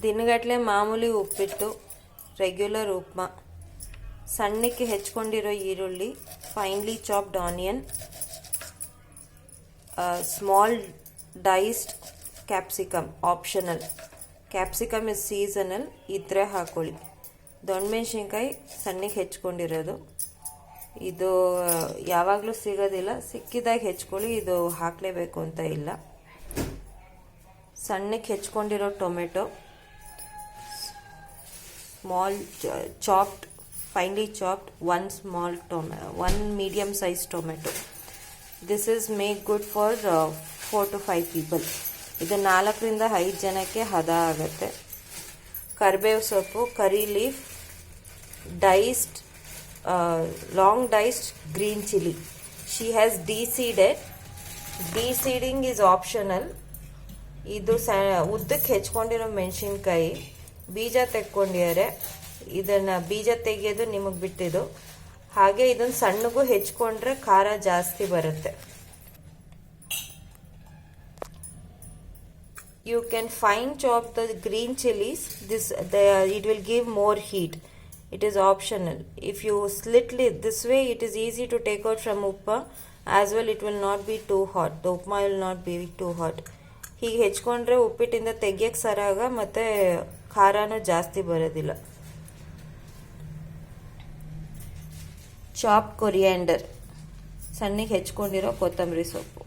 ದಿನಗಟ್ಟಲೆ ಮಾಮೂಲಿ ಉಪ್ಪಿಟ್ಟು, ರೆಗ್ಯುಲರ್ ಉಪ್ಮಾ, ಸಣ್ಣಕ್ಕೆ ಹೆಚ್ಕೊಂಡಿರೋ ಈರುಳ್ಳಿ, finely chopped onion, small diced capsicum optional. Capsicum is seasonal, ಇದ್ರೆ ಹಾಕೊಳ್ಳಿ. ದೊಣ್ಣೆಮೆಣಸಿನ್ಕಾಯಿ ಸಣ್ಣಗೆ ಹೆಚ್ಕೊಂಡಿರೋದು, ಇದು ಯಾವಾಗಲೂ ಸಿಗೋದಿಲ್ಲ, ಸಿಕ್ಕಿದಾಗ ಹೆಚ್ಕೊಳ್ಳಿ, ಇದು ಹಾಕಲೇಬೇಕು ಅಂತ ಇಲ್ಲ. ಸಣ್ಣಕ್ಕೆ ಹೆಚ್ಕೊಂಡಿರೋ tomato, small chopped, finely chopped, one medium sized tomato. This is make good for 4 to 5 people. ಇದು 4 ರಿಂದ 5 ಜನಕ್ಕೆ ಹದ ಆಗುತ್ತೆ. ಕರಿಬೇವು ಸೊಪ್ಪು, ಕರಿ leaf, ಡೈಸ್ಡ್ long diced green chili. She has de-seeded. De-seeding is optional. ಇದು ಉದ್ದಕ್ಕೆ ಹೆಚ್ಕೊಂಡಿರೋ ಮೆಣಸಿನ್ಕಾಯಿ, ಬೀಜ ತೆಕ್ಕೊಂಡಿದ್ದಾರೆ. ಇದನ್ನು ಬೀಜ ತೆಗೆಯೋದು ನಿಮಗೆ ಬಿಟ್ಟಿದ್ದು. ಹಾಗೆ ಇದನ್ನು ಸಣ್ಣಗೂ ಹೆಚ್ಕೊಂಡ್ರೆ ಖಾರ ಜಾಸ್ತಿ ಬರುತ್ತೆ. You can fine chop the green chilies. It will give more heat. It is optional. If you slit it this way, it is easy to take out from upma. As well, it will not be too hot. The upma will not be too hot. ಹೀಗೆ ಹೆಚ್ಕೊಂಡ್ರೆ ಉಪ್ಪಿಟ್ಟಿಂದ ತೆಗಿಯಕ್ಕೆ ಸರಾಗ ಮತ್ತು ಖಾರನೂ ಜಾಸ್ತಿ ಬರೋದಿಲ್ಲ. Chop coriander, ಸಣ್ಣಗೆ ಹೆಚ್ಕೊಂಡಿರೋ ಕೊತ್ತಂಬರಿ ಸೊಪ್ಪು.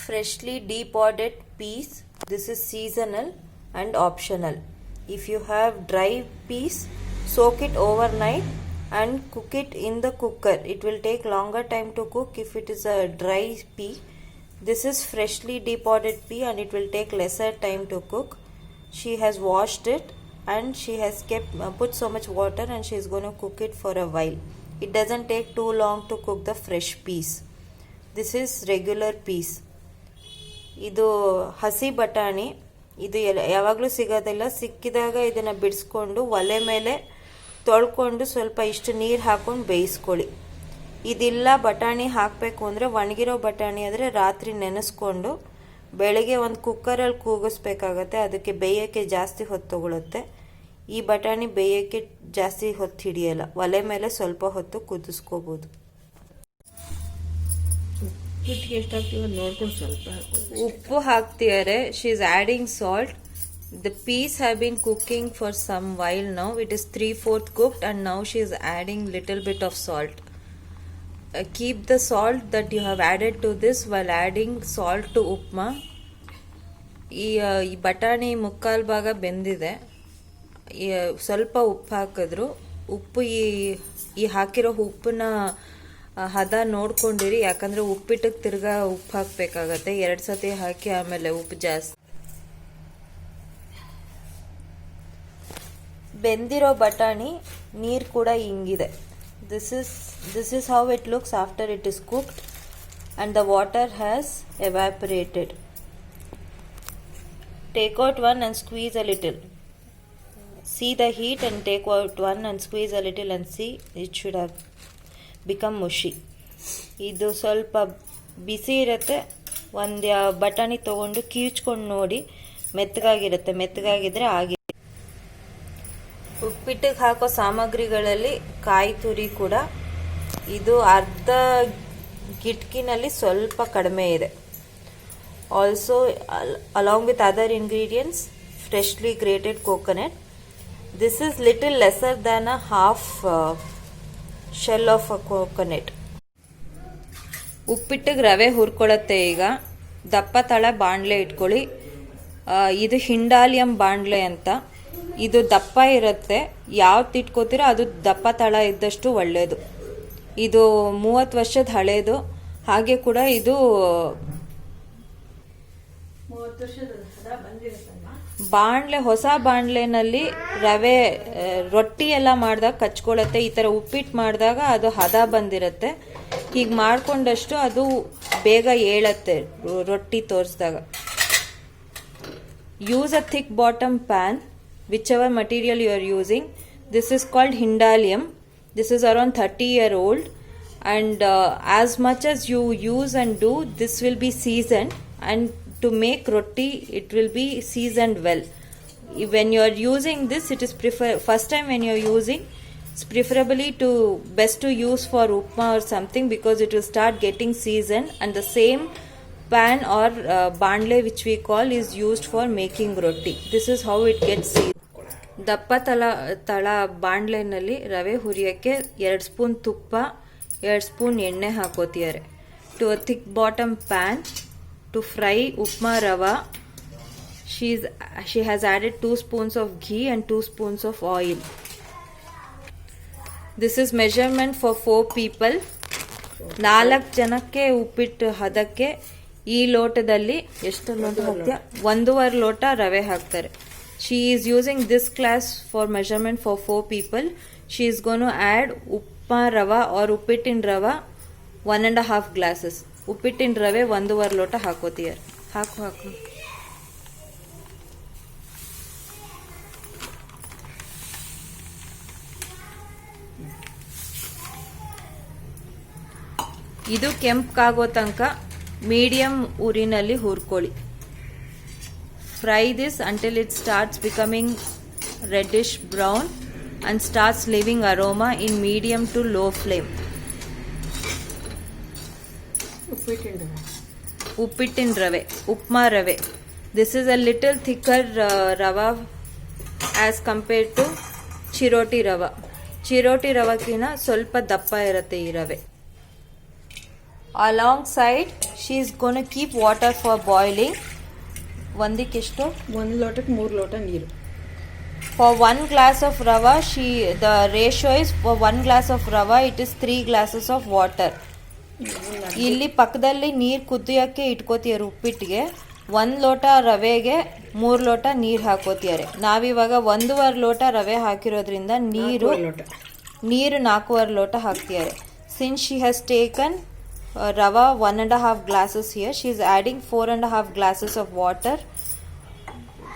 Freshly depodded peas. This is seasonal and optional. If you have dry peas, soak it overnight and cook it in the cooker. It will take longer time to cook if it is a dry pea. This is freshly depodded pea and it will take lesser time to cook. She has washed it and she has put so much water and she is going to cook it for a while. It doesn't take too long to cook the fresh peas. This is regular peas. ಇದು ಹಸಿ ಬಟಾಣಿ. ಇದು ಯಾವಾಗಲೂ ಸಿಗೋದಿಲ್ಲ. ಸಿಕ್ಕಿದಾಗ ಇದನ್ನು ಬಿಡಿಸ್ಕೊಂಡು ಒಲೆ ಮೇಲೆ ತೊಳ್ಕೊಂಡು ಸ್ವಲ್ಪ ಇಷ್ಟು ನೀರು ಹಾಕ್ಕೊಂಡು ಬೇಯಿಸ್ಕೊಳ್ಳಿ. ಇದಿಲ್ಲ ಬಟಾಣಿ ಹಾಕಬೇಕು ಅಂದರೆ, ಒಣಗಿರೋ ಬಟಾಣಿ ಆದರೆ ರಾತ್ರಿ ನೆನೆಸ್ಕೊಂಡು ಬೆಳಗ್ಗೆ ಒಂದು ಕುಕ್ಕರಲ್ಲಿ ಕೂಗಿಸ್ಬೇಕಾಗತ್ತೆ. ಅದಕ್ಕೆ ಬೇಯೋಕ್ಕೆ ಜಾಸ್ತಿ ಹೊತ್ತು ತಗೊಳುತ್ತೆ. ಈ ಬಟಾಣಿ ಬೇಯೋಕ್ಕೆ ಜಾಸ್ತಿ ಹೊತ್ತು ಹಿಡಿಯಲ್ಲ. ಒಲೆ ಮೇಲೆ ಸ್ವಲ್ಪ ಹೊತ್ತು ಕುದಿಸ್ಕೋಬೋದು. ಉಪ್ಪು ಹಾಕ್ತಿದ್ದಾರೆ. She is adding salt. The peas have been cooking for some while now. It is 3/4 cooked and now she is adding little bit of salt. Keep the salt that you have added to this while adding salt to upma. ಈ ಬಟಾಣಿ ಮುಕ್ಕಾಲು ಭಾಗ ಬೆಂದಿದೆ. ಸ್ವಲ್ಪ ಉಪ್ಪು ಹಾಕಿದ್ರು. ಉಪ್ಪು ಈ ಹಾಕಿರೋ ಉಪ್ಪನ್ನ ಹದ ನೋಡ್ಕೊಂಡಿರಿ, ಯಾಕಂದರೆ ಉಪ್ಪಿಟ್ಟಿಗೆ ತಿರ್ಗಾ ಉಪ್ಪು ಹಾಕಬೇಕಾಗತ್ತೆ. 2 ಸತಿ ಹಾಕಿ ಆಮೇಲೆ ಉಪ್ಪು ಜಾಸ್ತಿ. ಬೆಂದಿರೋ ಬಟಾಣಿ ನೀರು ಕೂಡ ಹಿಂಗಿದೆ. This is how it looks after it is cooked and the water has evaporated. Take out one and squeeze a little. See the heat and take out one and squeeze a little and see it should have become mushy. ಇದು ಸ್ವಲ್ಪ ಬಿಸಿ ಇರುತ್ತೆ. ಒಂದು ಬಟಾಣಿ ತೊಗೊಂಡು ಕಿವುಚ್ಕೊಂಡು ನೋಡಿ, ಮೆತ್ತಗಾಗಿರುತ್ತೆ. ಮೆತ್ತಗಾಗಿದ್ರೆ ಆಗಿ. ಉಪ್ಪಿಟ್ಟಿಗೆ ಹಾಕೋ ಸಾಮಗ್ರಿಗಳಲ್ಲಿ ಕಾಯಿ ತುರಿ ಕೂಡ ಇದು ಅರ್ಧ ಗಿಟ್ಕಿನಲ್ಲಿ ಸ್ವಲ್ಪ ಕಡಿಮೆ ಇದೆ. Also along with other ingredients, freshly grated coconut. This is little lesser than a half shell of a coconut. ಉಪ್ಪಿಟ್ಟಿಗೆ ರವೆ ಹುರ್ಕೊಳ್ಳುತ್ತೆ. ಈಗ ದಪ್ಪ ತಳ ಬಾಣಲೆ ಇಟ್ಕೊಳ್ಳಿ. ಇದು ಹಿಂಡಾಲಿಯಂ ಬಾಣಲೆ ಅಂತ. ಇದು ದಪ್ಪ ಇರುತ್ತೆ. ಯಾವ್ದು ಇಟ್ಕೋತೀರೋ ಅದು ದಪ್ಪ ತಳ ಇದ್ದಷ್ಟು ಒಳ್ಳೆಯದು. ಇದು 30 ವರ್ಷದ ಹಳೇದು. ಹಾಗೆ ಕೂಡ ಇದು ಬಾಣಲೆ, ಹೊಸ ಬಾಣಲೆನಲ್ಲಿ ರವೆ ರೊಟ್ಟಿ ಎಲ್ಲ ಮಾಡಿದಾಗ ಕಚ್ಕೊಳ್ಳುತ್ತೆ. ಈ ಥರ ಉಪ್ಪಿಟ್ಟು ಮಾಡಿದಾಗ ಅದು ಹದ ಬಂದಿರುತ್ತೆ. ಹೀಗೆ ಮಾಡಿಕೊಂಡಷ್ಟು ಅದು ಬೇಗ ಏಳತ್ತೆ ರೊಟ್ಟಿ ತೋರಿಸಿದಾಗ. Use a thick bottom pan, whichever material you are using. This is called Hindalium. This is around 30-year-old, and as much as you use and do, this will be seasoned, and to make roti, it will be seasoned well. When you are using this, it is first time when you are using, it's preferably best to use for upma or something, because it will start getting seasoned, and the same pan or bandle which we call is used for making roti. This is how it gets seasoned. ದಪ್ಪ ತಳ ಬಾಣಲೆನಲ್ಲಿ ರವೆ ಹುರಿಯೋಕ್ಕೆ 2 spoon ತುಪ್ಪ, 2 spoon ಎಣ್ಣೆ ಹಾಕೋತಿದ್ದಾರೆ. To a thick bottom pan to fry upma rava, she has added 2 spoons of ghee and 2 spoons of oil. This is measurement for 4 people. 4 ಜನಕ್ಕೆ ಉಪ್ಪಿಟ್ಟು ಹದಕ್ಕೆ ಈ ಲೋಟದಲ್ಲಿ ಎಷ್ಟು ಲೋಟ ಹಾಕ್ತೀಯ? 1.5 ಲೋಟ ರವೆ ಹಾಕ್ತಾರೆ. She is using this glass for measurement for 4 people. She is going to add upma rava or uppittin rava 1.5 glasses. Uppittin rave 1.5 ಲೋಟ ಹಾಕೋತೀಯಾರ. ಹಾಕು. ಇದು ಕೆಂಪಗಾಗೋ ತನಕ medium ಉರಿನಲ್ಲಿ ಹುರ್ಕೊಳ್ಳಿ. Fry this until it starts becoming reddish brown and starts leaving aroma in medium to low flame. Uppittin rave, upma rave. This is a little thicker rava as compared to chiroti rava. Chiroti ravakina ಸ್ವಲ್ಪ ದಪ್ಪ ಇರುತ್ತೆ ಈ ರವೆ. Alongside, she is going to keep water for boiling. ಒಂದಕ್ಕೆ ಎಷ್ಟು? 1 ಲೋಟಕ್ಕೆ 3 ಲೋಟ ನೀರು. For 1 glass of rava, the ratio is for 1 glass of rava, it is 3 glasses of water. ಇಲ್ಲಿ ಪಕ್ಕದಲ್ಲಿ ನೀರು ಕುದಿಯೋಕ್ಕೆ ಇಟ್ಕೋತಿದ್ದಾರೆ ಉಪ್ಪಿಟ್ಟಿಗೆ. 1 ಲೋಟ ರವೆಗೆ 3 ಲೋಟ ನೀರು ಹಾಕೋತಿದ್ದಾರೆ. ನಾವಿವಾಗ 1.5 ಲೋಟ ರವೆ ಹಾಕಿರೋದ್ರಿಂದ ನೀರು 4.5 ಲೋಟ ಹಾಕ್ತಿದ್ದಾರೆ. Since she has taken rava 1.5 glasses here, she is adding 4.5 glasses of water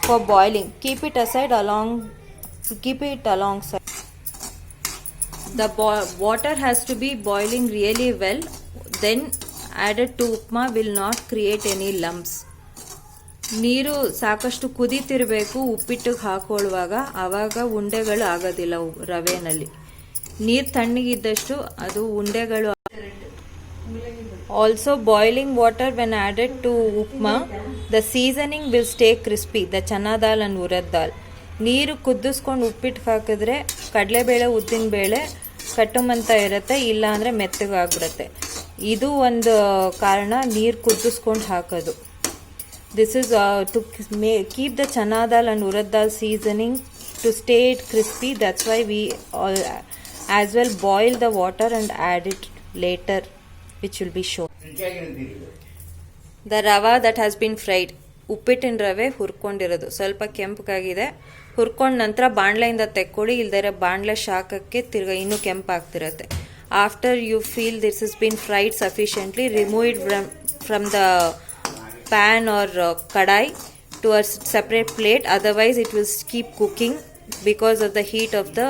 for boiling. Keep it alongside. The water has to be boiling really well, then added to upma will not create any lumps. ನೀರು ಸಾಕಷ್ಟು ಕುದೀತಿರಬೇಕು ಉಪ್ಪಿಟ್ಟಿಗೆ ಹಾಕೊಳ್ಳುವಾಗ, ಆವಾಗ ಉಂಡೆಗಳು ಆಗೋದಿಲ್ಲ ರವೆನಲ್ಲಿ. ನೀರು ತಣ್ಣಗಿದ್ದಷ್ಟು ಅದು ಉಂಡೆಗಳು. Also, boiling water when added to upma, the seasoning will stay crispy. The chana dal and urad dal. ನೀರು ಕುದಿಸ್ಕೊಂಡು ಉಪ್ಪಿಟ್ಟು ಹಾಕಿದ್ರೆ ಕಡಲೆಬೇಳೆ ಉದ್ದಿನಬೇಳೆ ಕಟ್ಟುಮಂತ ಇರುತ್ತೆ, ಇಲ್ಲ ಅಂದರೆ ಮೆತ್ತಗಾಗ್ಬಿಡುತ್ತೆ. ಇದು ಒಂದು ಕಾರಣ ನೀರು ಕುದಿಸ್ಕೊಂಡು ಹಾಕೋದು. This is to keep the chana dal and urad dal seasoning to stay it crispy. That's why we as well boil the water and add it later, which will be shown. The rava that has been fried, ಉಪ್ಪಿಟ್ಟಿನ ರವೆ ಹುರ್ಕೊಂಡಿರೋದು ಸ್ವಲ್ಪ ಕೆಂಪಗಾಗಿದೆ. ಹುರ್ಕೊಂಡ ನಂತರ ಬಾಣಲೆಯಿಂದ ತೆಕ್ಕೊಳ್ಳಿ, ಇಲ್ದರೆ ಬಾಣಲೆ ಶಾಖಕ್ಕೆ ತಿರ್ಗಾ ಇನ್ನೂ ಕೆಂಪಾಗ್ತಿರತ್ತೆ. After you feel this has been fried sufficiently, remove it from the pan or kadai to a separate plate. Otherwise it will keep cooking because of the heat of the.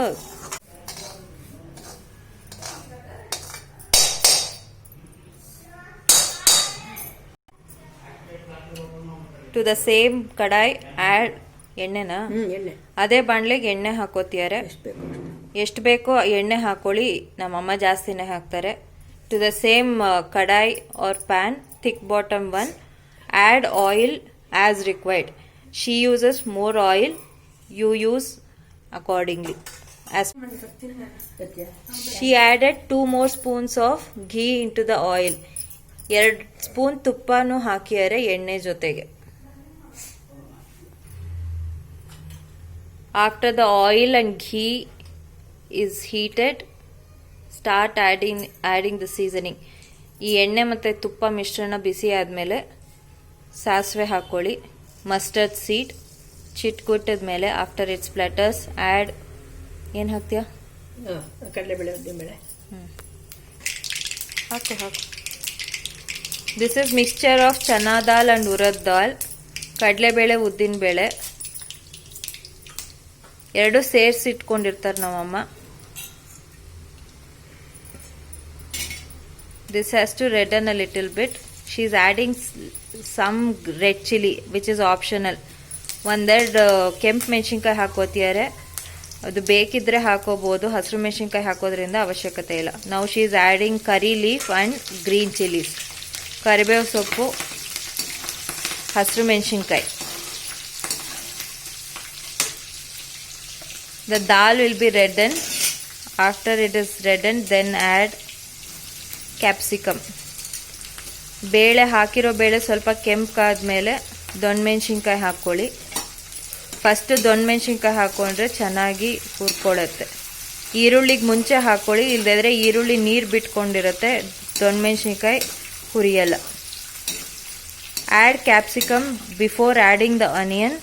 To the same kadai add ಎಣ್ಣೆನಾ? ಎಣ್ಣೆ. ಅದೇ ಬಾಣಲೆಗೆ ಎಣ್ಣೆ ಹಾಕೋತಿದ್ದಾರೆ. ಎಷ್ಟು ಬೇಕೋ ಎಣ್ಣೆ ಹಾಕೊಳ್ಳಿ. ನಮ್ಮಮ್ಮ ಜಾಸ್ತಿನೇ ಹಾಕ್ತಾರೆ. To the same kadai or pan, thick bottom one, add oil as required. She uses more oil, you use accordingly. She added 2 more spoons of ghee into the oil. 2 spoon ತುಪ್ಪನೂ ಹಾಕಿದ್ದಾರೆ ಎಣ್ಣೆ ಜೊತೆಗೆ. After the oil and ghee is heated, start adding the seasoning. ಈ ಎಣ್ಣೆ ಮತ್ತು ತುಪ್ಪ ಮಿಶ್ರಣ ಬಿಸಿ ಆದಮೇಲೆ ಸಾಸಿವೆ ಹಾಕ್ಕೊಳ್ಳಿ, ಮಸ್ಟರ್ಡ್ ಸೀಡ್ ಚಿಟ್ಕುಟ್ಟಿದ ಮೇಲೆ ಆಫ್ಟರ್ ಇಟ್ ಸ್ಪ್ಲಟರ್ಸ್ ಆ್ಯಡ್ ಏನು ಹಾಕ್ತೀಯಾ? ಕಡಲೆಬೇಳೆ ಉದ್ದಿನಬೇಳೆ ಹಾಕು. This is mixture of chana dal and urad dal. ಕಡಲೆಬೇಳೆ ಉದ್ದಿನಬೇಳೆ ಎರಡು ಸೇರಿಸಿಟ್ಕೊಂಡಿರ್ತಾರೆ ನಮ್ಮಮ್ಮ. This has to redden a little bit. She is adding some red chilli which is optional. ಒಂದೆರಡು ಕೆಂಪು ಮೆಣಸಿನ್ಕಾಯಿ ಹಾಕೋತಿದ್ದಾರೆ, ಅದು ಬೇಕಿದ್ರೆ ಹಾಕೋಬಹುದು. ಹಸಿರು ಮೆಣಸಿನ್ಕಾಯಿ ಹಾಕೋದ್ರಿಂದ ಅವಶ್ಯಕತೆ ಇಲ್ಲ. Now she is adding curry leaf and green chillies. ಕರಿಬೇವು ಸೊಪ್ಪು, ಹಸಿರು ಮೆಣಸಿನ್ಕಾಯಿ. The dal will be reddened. After it is reddened, then add capsicum. ಬೇಳೆ ಹಾಕಿರೋ ಬೇಳೆ ಸ್ವಲ್ಪ ಕೆಂಪಾದ್ಮೇಲೆ ದೊಣ್ಣಮೆಣಸಿನ್ಕಾಯಿ ಹಾಕ್ಕೊಳ್ಳಿ. ಫಸ್ಟ್ ದೊಣ್ಣಮೆಣಸಿನ್ಕಾಯಿ ಹಾಕೊಂಡ್ರೆ ಚೆನ್ನಾಗಿ ಹುರ್ಕೊಳ್ಳುತ್ತೆ. ಈರುಳ್ಳಿಗೆ ಮುಂಚೆ ಹಾಕ್ಕೊಳ್ಳಿ, ಇಲ್ಲದಿದ್ರೆ ಈರುಳ್ಳಿ ನೀರು ಬಿಟ್ಕೊಂಡಿರುತ್ತೆ, ದೊಣ್ಣಮೆಣಸಿನ್ಕಾಯಿ ಹುರಿಯಲ್ಲ. Add capsicum before adding the onion.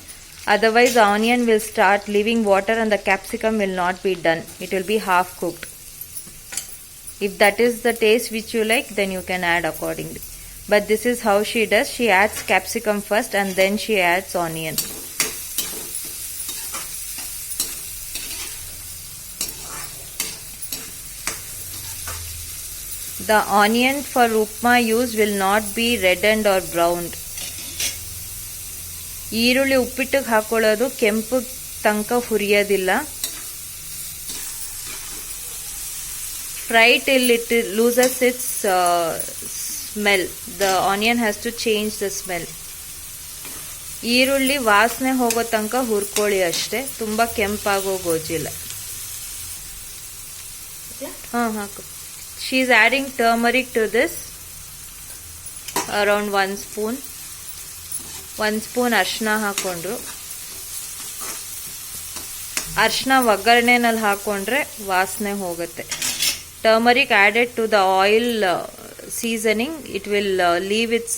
Otherwise the onion will start leaving water and the capsicum will not be done. It will be half cooked. If that is the taste which you like, then you can add accordingly. But this is how she does. She adds capsicum first and then she adds onion. The onion for upma use will not be reddened or browned. ಈರುಳ್ಳಿ ಉಪ್ಪಿಟ್ಟಿಗೆ ಹಾಕೊಳ್ಳೋದು ಕೆಂಪು ತನಕ ಹುರಿಯೋದಿಲ್ಲ. Fry till it loses its smell. The onion has to change the smell. ಈರುಳ್ಳಿ ವಾಸನೆ ಹೋಗೋ ತನಕ ಹುರ್ಕೊಳ್ಳಿ ಅಷ್ಟೇ, ತುಂಬ ಕೆಂಪಾಗೋಗೋಜಿಲ್ಲ. ಹಾಕು. She is adding turmeric to this, around 1 spoon. 1 spoon ಅರಿಶಿನ ಹಾಕೊಂಡ್ರು. ಅರಿಶಿನ ಒಗ್ಗರಣೆನಲ್ಲಿ ಹಾಕೊಂಡ್ರೆ ವಾಸನೆ ಹೋಗುತ್ತೆ. Turmeric added to the oil seasoning, it will leave its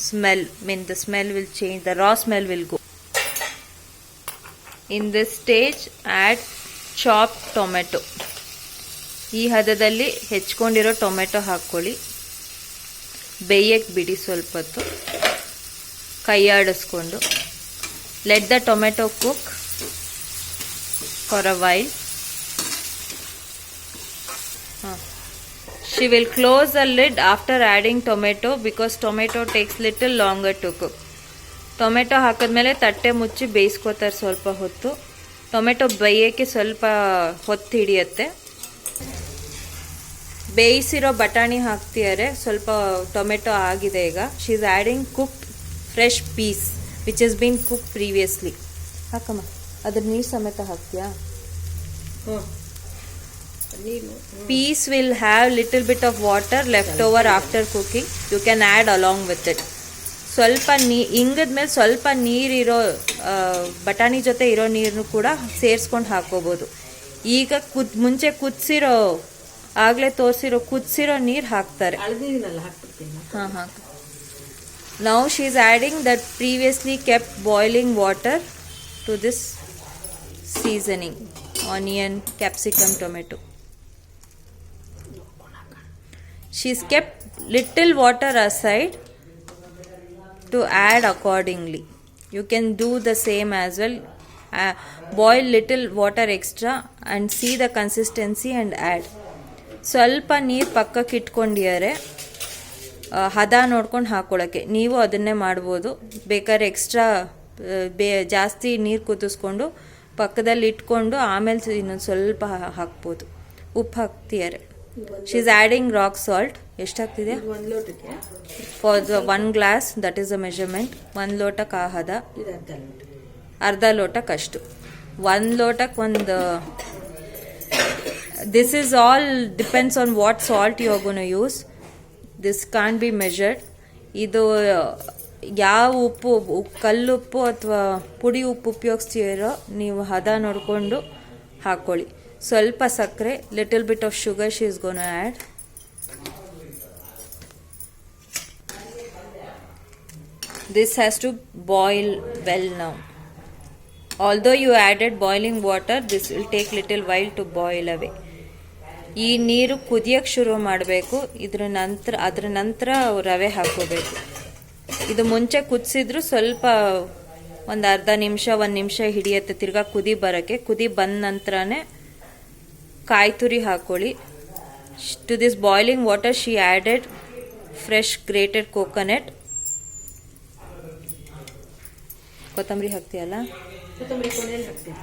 smell. Mean the smell will change, the raw smell will go. In this stage add chop tomato. ಈ ಹದದಲ್ಲಿ ಹೆಚ್ಕೊಂಡಿರೋ ಟೊಮೆಟೊ ಹಾಕ್ಕೊಳ್ಳಿ. ಬೇಯಕ್ಕೆ ಬಿಡಿ ಸ್ವಲ್ಪ ಹೊತ್ತು, ಕೈಯಾಡಿಸ್ಕೊಂಡು. Let the tomato cook for a while. She will close the lid after adding tomato because tomato takes little longer to cook. Tomato ಹಾಕಿದ್ಮೇಲೆ ತಟ್ಟೆ ಮುಚ್ಚಿ ಬೇಯಿಸ್ಕೋತಾರೆ ಸ್ವಲ್ಪ ಹೊತ್ತು. ಟೊಮೆಟೊ ಬೇಯೋಕ್ಕೆ ಸ್ವಲ್ಪ ಹೊತ್ತು ಹಿಡಿಯುತ್ತೆ. ಬೇಯಿಸಿರೋ ಬಟಾಣಿ ಹಾಕ್ತಿದ್ದಾರೆ. ಸ್ವಲ್ಪ ಟೊಮೆಟೊ ಆಗಿದೆ ಈಗ. She is adding cooked fresh peas which is been cook previously. ಹಾಕಮ್ಮ, ಅದ್ರ ನೀರು ಸಮೇತ ಹಾಕ್ತೀಯಾ? Peas will have little bit of water left over after cooking. You can add along with it. ಸ್ವಲ್ಪ ಇಂಗದ್ಮೇಲೆ ಸ್ವಲ್ಪ ನೀರಿರೋ ಬಟಾಣಿ ಜೊತೆ ಇರೋ ನೀರನ್ನು ಕೂಡ ಸೇರಿಸ್ಕೊಂಡು ಹಾಕೋಬೋದು. ಈಗ ಮುಂಚೆ ಕುದಿಸಿರೋ, ಆಗಲೇ ತೋರಿಸಿರೋ ಕುದಿಸಿರೋ ನೀರು ಹಾಕ್ತಾರೆ. ಹಾಂ ಹಾಕಿ. Now she is adding that previously kept boiling water to this seasoning, onion, capsicum, tomato. She's kept little water aside to add accordingly. You can do the same as well. Boil little water extra and see the consistency and add. ಸ್ವಲ್ಪ ನೀರು ಪಕ್ಕಕ್ಕೆ ಇಟ್ಕೊಂಡಿದ್ದಾರೆ, ಹದ ನೋಡ್ಕೊಂಡು ಹಾಕೊಳ್ಳೋಕ್ಕೆ. ನೀವು ಅದನ್ನೇ ಮಾಡ್ಬೋದು. ಬೇಕಾದ್ರೆ ಎಕ್ಸ್ಟ್ರಾ ಜಾಸ್ತಿ ನೀರು ಕುದಿಸ್ಕೊಂಡು ಪಕ್ಕದಲ್ಲಿ ಇಟ್ಕೊಂಡು ಆಮೇಲೆ ಇನ್ನೊಂದು ಸ್ವಲ್ಪ ಹಾಕ್ಬೋದು. ಉಪ್ಪು ಹಾಕ್ತಿದ್ದಾರೆ. She is adding rock salt. ಎಷ್ಟು ಹಾಕ್ತಿದೆ? 1 ಲೋಟಕ್ಕೆ for the 1 glass, that is the measurement. 1 ಲೋಟಕ್ಕೆ ಆ ಹದ, ಅರ್ಧ ಲೋಟಕ್ಕಷ್ಟು. 1 ಲೋಟಕ್ಕೆ ಒಂದು. This is all depends on what salt you are gone to use. This can't be measured. ಇದು ಯಾವ ಉಪ್ಪು, ಕಲ್ಲುಪ್ಪು ಅಥವಾ ಪುಡಿ ಉಪ್ಪು ಉಪಯೋಗಿಸ್ತೀರೋ ನೀವು ಹದ ನೋಡಿಕೊಂಡು ಹಾಕ್ಕೊಳ್ಳಿ. ಸ್ವಲ್ಪ ಸಕ್ಕರೆ, little bit of sugar she is going to add. This has to boil well now. Although you added boiling water, this will take little while to boil away. ಈ ನೀರು ಕುದಿಯಕ್ಕೆ ಶುರು ಮಾಡಬೇಕು. ಅದರ ನಂತರ ರವೆ ಹಾಕೋಬೇಕು. ಇದು ಮುಂಚೆ ಕುದಿಸಿದ್ರು ಸ್ವಲ್ಪ ಒಂದು ಅರ್ಧ ನಿಮಿಷ 1 ನಿಮಿಷ ಹಿಡಿಯುತ್ತೆ ತಿರ್ಗಾ ಕುದಿ ಬರೋಕ್ಕೆ. ಕುದಿ ಬಂದ ನಂತರನೇ ಕಾಯಿ ತುರಿ ಹಾಕೊಳ್ಳಿ. To this boiling water she added fresh grated coconut ಕೊತ್ತಂಬರಿ ಹಾಕ್ತೀಯಲ್ಲ. ಕೊತ್ತಂಬರಿ ಕೊನೆಯಲ್ಲಿ ಹಾಕ್ತೀನಿ.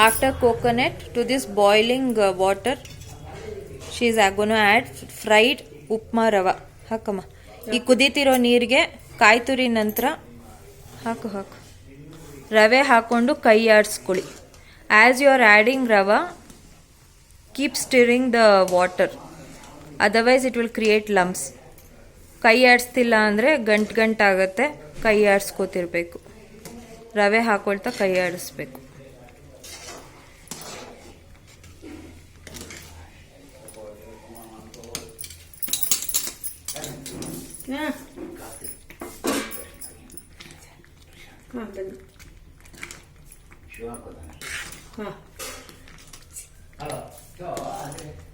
After coconut to this boiling water, she is going to add fried upma ರವ. ಹಾಕಮ್ಮ. ಈ ಕುದೀತಿರೋ ನೀರಿಗೆ ಕಾಯಿ ತುರಿ ನಂತರ ಹಾಕು ರವೆ ಹಾಕೊಂಡು ಕೈ ಆಡಿಸ್ಕೊಳ್ಳಿ. As you are adding rava, keep stirring the water, otherwise it will create lumps. ಕೈ ಆಡಿಸ್ತಿಲ್ಲ ಅಂದರೆ ಗಂಟಾಗತ್ತೆ. ಕೈ ಆಡಿಸ್ಕೋತಿರ್ಬೇಕು. ರವೆ ಹಾಕೊಳ್ತಾ ಕೈ ಆಡಿಸ್ಬೇಕು.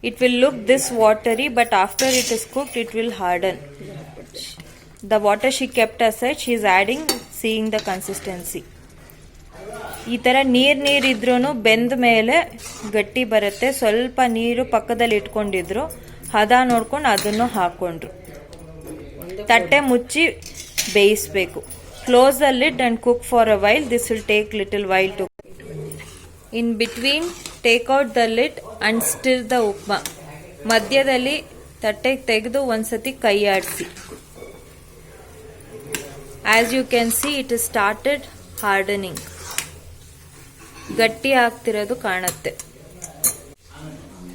It will look this watery, but after it is cooked, it will harden. The water she kept aside, she is adding, seeing the consistency. ಈ ಥರ ನೀರಿದ್ರೂ ಬೆಂದ ಮೇಲೆ ಗಟ್ಟಿ ಬರುತ್ತೆ. ಸ್ವಲ್ಪ ನೀರು ಪಕ್ಕದಲ್ಲಿ ಇಟ್ಕೊಂಡಿದ್ರು, ಹದ ನೋಡ್ಕೊಂಡು ಅದನ್ನು ಹಾಕೊಂಡ್ರು. ತಟ್ಟೆ ಮುಚ್ಚಿ ಬೇಯಿಸಬೇಕು. Close the lid and cook for a while. This will take little while too. In between take out the lid and stir the upma. ಮಧ್ಯದಲ್ಲಿ ತಟ್ಟೆಗೆ ತೆಗೆದು ಒಂದ್ಸತಿ ಕೈ ಆಡಿಸಿ. As you can see it is started hardening. ಗಟ್ಟಿ ಆಗ್ತಿರೋದು ಕಾಣುತ್ತೆ.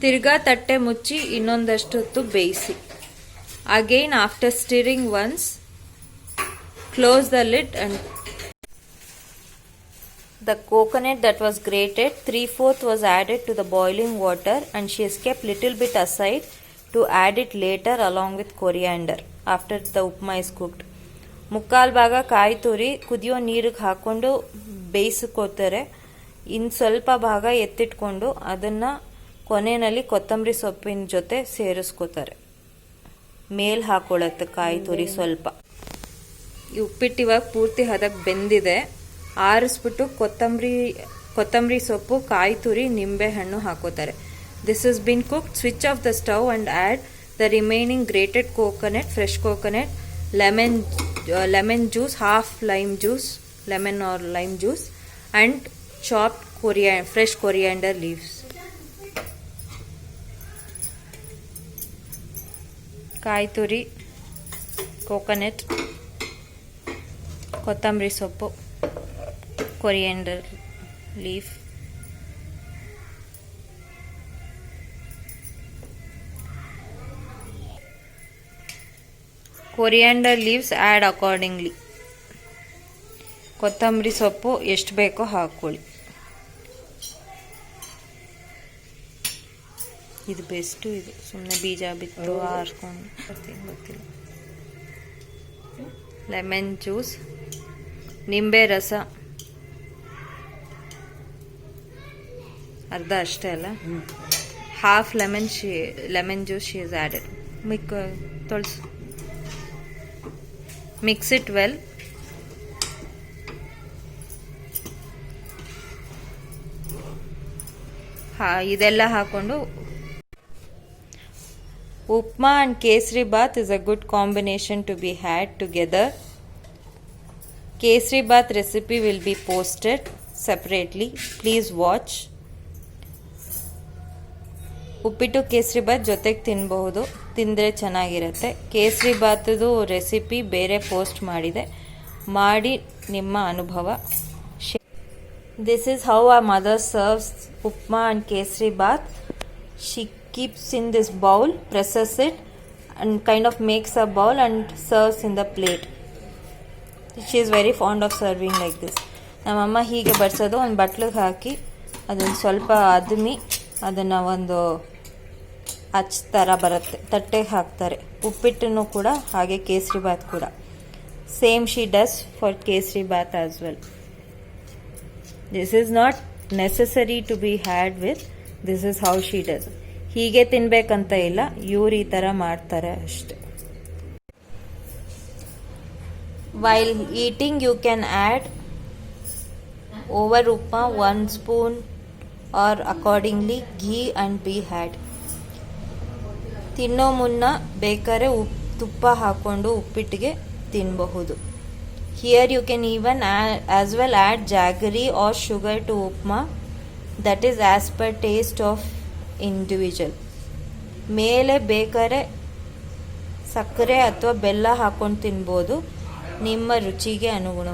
ತಿರ್ಗಾ ತಟ್ಟೆ ಮುಚ್ಚಿ ಇನ್ನೊಂದಷ್ಟು ಹೊತ್ತು ಬೇಯಿಸಿ. Again, after stirring once, close the lid and the coconut that was grated 3/4 was added to the boiling water, and she has kept little bit aside to add it later along with coriander after the upma is cooked. ಮುಕ್ಕಾಲು ಭಾಗ ಕಾಯಿ ತುರಿ ಕುದಿಯೋ ನೀರಿಗೆ ಹಾಕೊಂಡು ಬೇಯಿಸ್ಕೋತಾರೆ. ಇನ್ನು ಸ್ವಲ್ಪ ಭಾಗ ಎತ್ತಿಟ್ಕೊಂಡು ಅದನ್ನು ಕೊನೆಯಲ್ಲಿ ಕೊತ್ತಂಬರಿ ಸೊಪ್ಪಿನ ಜೊತೆ ಸೇರಿಸ್ಕೋತಾರೆ. ಮೇಲ್ ಹಾಕೊಳ್ಳುತ್ತೆ ಕಾಯಿ ತುರಿ ಸ್ವಲ್ಪ. ಈ ಉಪ್ಪಿಟ್ಟು ಇವಾಗ ಪೂರ್ತಿ ಹದಕ್ಕೆ ಬೆಂದಿದೆ. ಆರಿಸ್ಬಿಟ್ಟು ಕೊತ್ತಂಬರಿ ಸೊಪ್ಪು, ಕಾಯಿ ತುರಿ, ನಿಂಬೆ ಹಣ್ಣು ಹಾಕೋತಾರೆ. This is been cooked. Switch off the stove and add the remaining grated coconut, fresh coconut, lemon juice, half lime juice, lemon or lime juice, and chopped fresh coriander leaves. ಕಾಯಿ ತುರಿ, ಕೋಕೋನಟ್, ಕೊತ್ತಂಬರಿ ಸೊಪ್ಪು, coriander leaf, coriander leaves add accordingly. ಕೊತ್ತಂಬರಿ ಸೊಪ್ಪು ಎಷ್ಟು ಬೇಕೋ ಹಾಕ್ಕೊಳ್ಳಿ. ಇದು ಬೆಸ್ಟು. ಇದು ಸುಮ್ಮನೆ ಬೀಜ ಬಿತ್ತು ಆರಿಸ್ಕೊಂಡು ಗೊತ್ತಿಲ್ಲ. ಲೆಮನ್ ಜ್ಯೂಸ್, ನಿಂಬೆ ರಸ ಅರ್ಧ ಅಷ್ಟೇ ಅಲ್ಲ. Half lemon juice she is added. ತೊಳಸು. Mix it well. ಇದೆಲ್ಲ ಹಾಕೊಂಡು Upma and Kesari Bath is a good combination to be had together. Kesari Bath recipe will be posted separately. Please watch. ಉಪ್ಪಿಟ್ಟು ಕೇಸರಿ ಬಾತ್ ಜೊತೆಗೆ ತಿನ್ನಬಹುದು. ತಿಂದರೆ ಚೆನ್ನಾಗಿರುತ್ತೆ. ಕೇಸರಿ ಬಾತದು ರೆಸಿಪಿ ಬೇರೆ post ಮಾಡಿ ನಿಮ್ಮ ಅನುಭವ. This is how our mother serves upma and kesari bath. She keeps in this bowl, presses it and kind of makes a bowl and serves in the plate. She is very fond of serving like this. ನಮ್ಮಮ್ಮ ಹೀಗೆ ಬಡಿಸೋದು. ಒಂದು ಬಟ್ಲಿಗೆ ಹಾಕಿ ಅದನ್ನು ಸ್ವಲ್ಪ ಅದ್ಮಿ ಅದನ್ನು ಒಂದು ಅಚ್ ಥರ ಬರುತ್ತೆ, ತಟ್ಟೆಗೆ ಹಾಕ್ತಾರೆ. ಉಪ್ಪಿಟ್ಟನ್ನು ಕೂಡ ಹಾಗೆ, ಕೇಸರಿ ಬಾತ್ ಕೂಡ same she does for kesari bath as well. This is not necessary to be had with. This is how she does. ಹೀಗೆ ತಿನ್ಬೇಕಂತ ಇಲ್ಲ, ಇವ್ರು ಈ ಥರ ಮಾಡ್ತಾರೆ ಅಷ್ಟೆ. While eating you can add over upma 1 spoon or accordingly ghee and be had. ತಿನ್ನೋ ಮುನ್ನ ಬೇಕಾದ್ರೆ ತುಪ್ಪ ಹಾಕ್ಕೊಂಡು ಉಪ್ಪಿಟ್ಟಿಗೆ ತಿನ್ನಬಹುದು. Here you can even as well add jaggery or sugar to upma, that is as per taste of individual. ಮೇಲೆ ಬೇಕಾದ್ರೆ ಸಕ್ಕರೆ ಅಥವಾ ಬೆಲ್ಲ ಹಾಕ್ಕೊಂಡು ತಿನ್ಬೋದು, ನಿಮ್ಮ ರುಚಿಗೆ ಅನುಗುಣ.